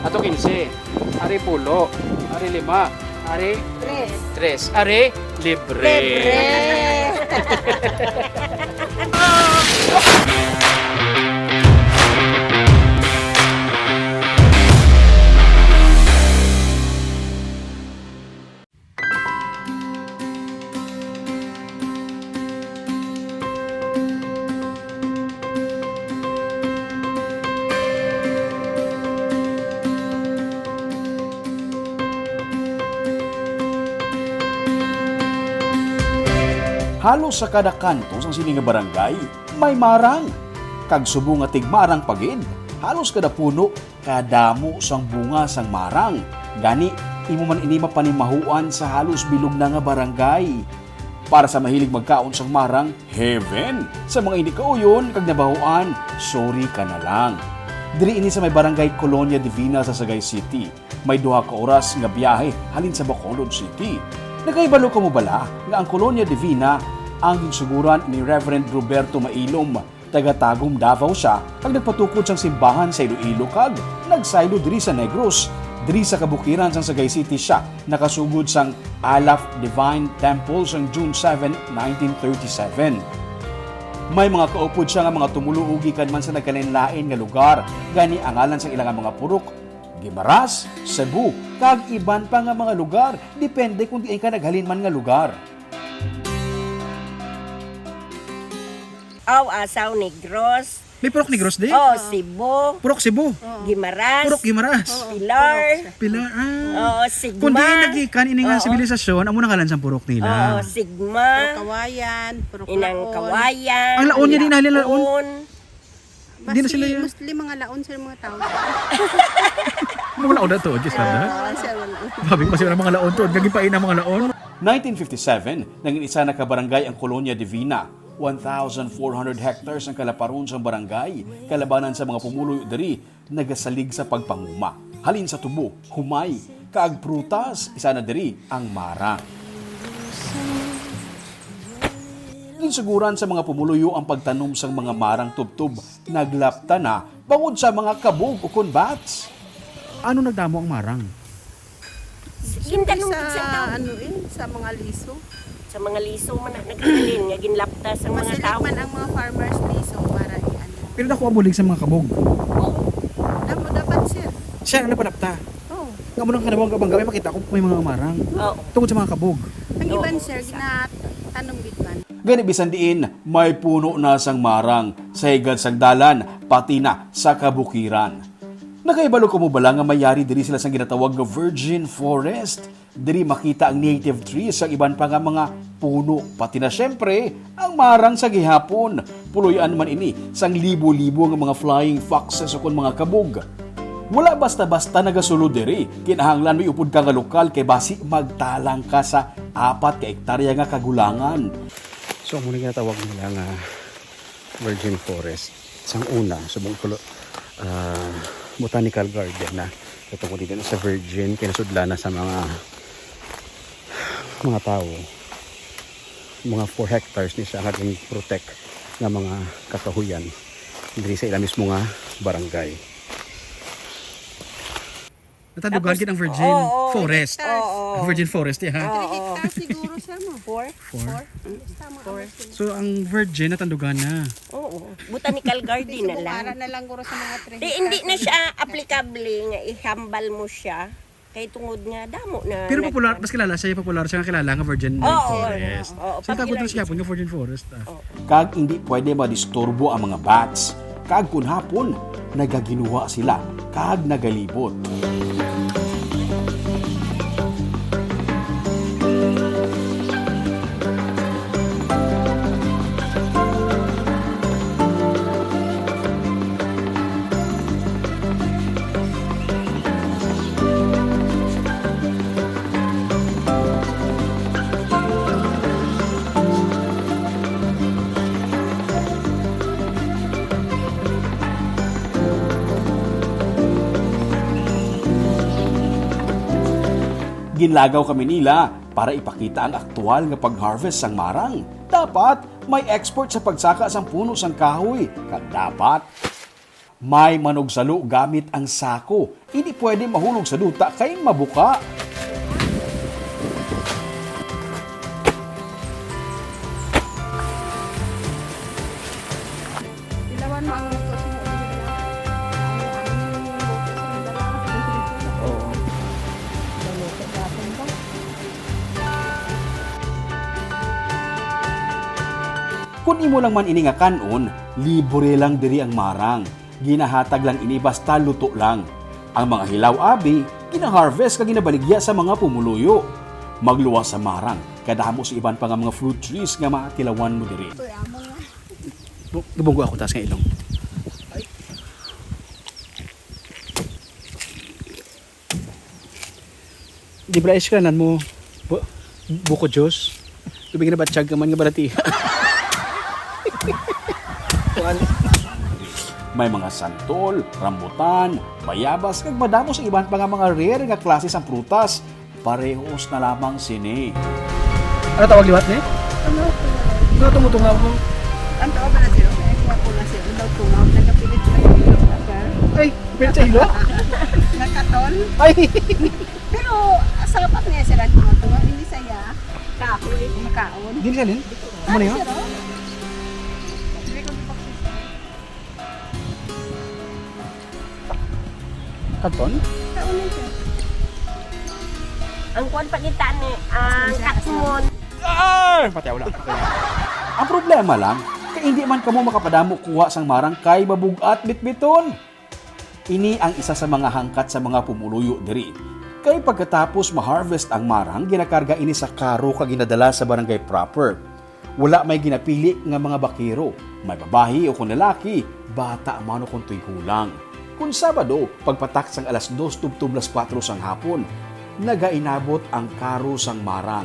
Ato 15. Ari 10. Ari 5. Ari Tres. 3. Ari libre. Halos sa kada kanto sang sining nga barangay, may marang. Kag subo nga tigmarang pagid, halos kada puno, kadamo sang bunga sang marang. Gani, imo man ini mapanimahuan sa halos bilog na nga barangay. Para sa mahilig magkaon sang marang, heaven. Sa mga hindi kauyon, kag nabahuan, sorry ka na lang. Diri ini sa may barangay Colonia Divina sa Sagay City. May 2 ka oras nga biyahe halin sa Bacolod City. Nakaibalo ka mo bala nga ang Colonia Divina ang ginsuguran ni Reverend Roberto Mailom, taga-Tagum Davao siya, kag nagpatukod sang simbahan sa Iloilo kag nagsaylo diri sa Negros. Diri sa kabukiran sang Sagay City siya nakasugod sang Alaf Divine Temple sang June 7, 1937. May mga kaupod siya nga mga tumuluugi kan man sa nagkalinlain nga lugar, gani ang ngalan sa ilang mga purok, Guimaras, Cebu, kag iban pa nga mga lugar, depende kung di ka naghalin man nga lugar. Asaw Negros. May Purok Negros din? Cebu. Purok Cebu. Gimaras. Purok Guimaras. Pilar. Pilar. Sigma. Kung di nagikan ini nga sibilisasyon, amo na ngalan sa purok nila. Sigma. Kawayan, Inang Kawayan. Ang laon niya din nahalin laon. Basi, Hindi na sila yun. Muslim mga laon sa mga tao. Mga laon na to, just na. Sabi ko kasi mga laon to, gagipain ang mga laon. 1957, nanging isa na kabarangay ang Colonia Divina. 1,400 hectares ang kalaparon sa barangay, kalabanan sa mga pumuloy diri, nagasalig sa pagpanguma. Halin sa tubo, humay, kaag prutas, isa na diri ang marang. Ginsiguran sa mga pumuluyo ang pagtanom sa mga marang tubtub, naglapta na bangod sa mga kabog o kunbats. Ano nagdamo ang marang? Gintanong Sa mga liso. sa mga liso man nagkalin nga ginlapta sa mga Masilig tao. man ang mga farmers liso para Pero nakuha bulig sa mga kabog. dapat sir. Siya ang napanapta. Oh. Nga mo nang kanabang kabang gawin, makita ko may mga marang. Tungkol sa mga kabog. Ang iban sir ginatanong bitman. Gani bisan diin, may puno na sang marang, sa higad sang dalan, pati na sa kabukiran. Nakaibalo ko mo bala nga mayari diri sila sang ginatawag nga virgin forest. Diri makita ang native trees sa iban pa nga mga puno, pati na syempre ang marang sa gihapon. Puloyan man ini sang libo-libo nga mga flying foxes o kun mga kabog. Wala basta-basta nagasulod diri, kinahanglan may upod ka nga lokal kay basi magtalang ka sa 4 ka hektarya nga kagulangan. So, muna ginatawag nila nga virgin forest. Sang una, subong botanical garden na katungkol dito sa virgin, kinasudla na sa mga tao. Mga 4 hectares ni siya nga protect ng mga kakahuyan diri sa ila mismo nga barangay. Natandugan kita ang virgin forest. Ang virgin forest, ha? 3 hectares siguro sir mo. 4. So, ang virgin natandugan na. Oo. Botanical garden na lang. Para na lang guro sa mga 3 hectares. Hindi na siya applicable nga ihambal mo siya kay tungod nga damo na. Pero popular, mas kilala siya, popular siya nga kilala nga virgin forest. So, tagod na siya po nga virgin forest. Kag hindi pwede madisturbo ang mga bats. Kag kun hapon, nagaginuha sila. Kag nagalibot. Ginlagaw kami nila para ipakita ang aktual nga pag-harvest sang marang. Dapat may export sa pagsaka sang puno sang kahoy. Kag dapat May manugsalo gamit ang sako. Hindi pwede mahulog sa duta kay mabuka. Ilawan mo ang luto sa mga dala. Oo. Luto dapat ba? Kung imo lang man ini nga kanon, libre lang diri ang marang. Ginahatag lang ini basta luto lang. Ang mga hilaw abi, gina-harvest kag ginabaligya sa mga pumuluyo. Magluwas sa marang, kadamo sa iban pa nga mga fruit trees nga maatilawan mo diri. Lubong ko ako taas ng ilong. Di ba iskanan mo buko Diyos? Tubig na batsyag ka man nga balati. May mga santol, rambutan, bayabas, kag madamo sa iban pa nga mga rare nga klase sang prutas. Parehos na lamang sini. Ano tawag liwat ni? Ano? Ano tumutungaw mo? Ang tao ba na sila? Kaya kuha ko na sila. Daw tungaw. Nakapilit na yung ilong. Ay, pilit sa ilo? Nakatol. Ay! Pero sapat niya sila tungaw. Hindi saya. Kahoy. Makaon. Hindi siya din? Ano na yun? Pero, hindi ko ipakita. Katon? Kaunin siya. Ang kuwan pagita ni ang katmon. Ay! Pati wala. Ang problema lang, kay hindi man kamo makapadamo kuha sang marang kay mabugat bitbiton. Ini ang isa sa mga hangkat sa mga pumuluyo diri. Kay pagkatapos ma-harvest ang marang, ginakarga ini sa karo kag ginadala sa barangay proper. Wala may ginapili nga mga bakero, may babahi o kung lalaki, bata man o kung tuy gulang. Kung Sabado, pagpatak sang alas 2:04 sang hapon, nagainabot ang karo sang marang.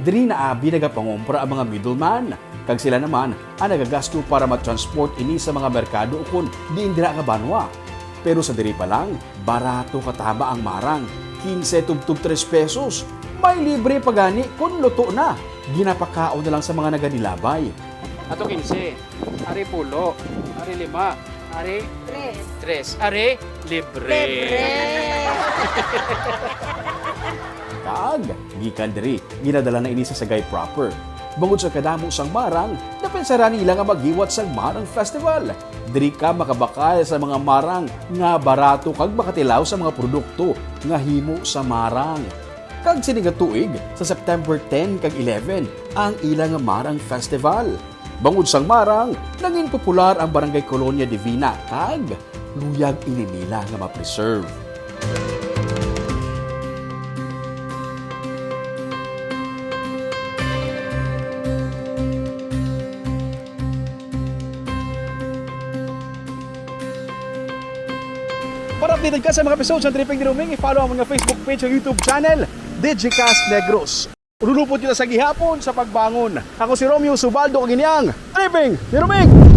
Diri na abi nagapangompra ang mga middleman, kag sila naman ang nagagasto para matransport ini sa mga merkado o kung diindira nga banwa. Pero sa diri pa lang, barato kataba ang marang, 15 tubtub 3 pesos. May libre pagani kung luto na. Ginapakao na lang sa mga naganilabay. Ato 15. Ari pulo. Ari 5. Ari 3. Ari libre. Kag, gikan diri, ginadala na ini sa Sagay proper. Bangod sa kadamo sang marang, napensara nila nga maghiwat sang Marang Festival. Diri ka makabakal sa mga marang nga barato kag makatilaw sa mga produkto nga himo sa marang. Kag sini nga tuig sa September 10 kag 11 ang ilang Marang Festival. Bangod sang marang, naging popular ang Barangay Colonia Divina kag luyag ini nila nga ma-preserve. Para updated ka sa mga episodes ng Tripping ni Roming, i-follow ang mga Facebook page o YouTube channel, Digicast Negros. Ululupot kita sa gihapon sa pagbangon. Ako si Romeo Subaldo Kaginyang, Tripping ni Roming!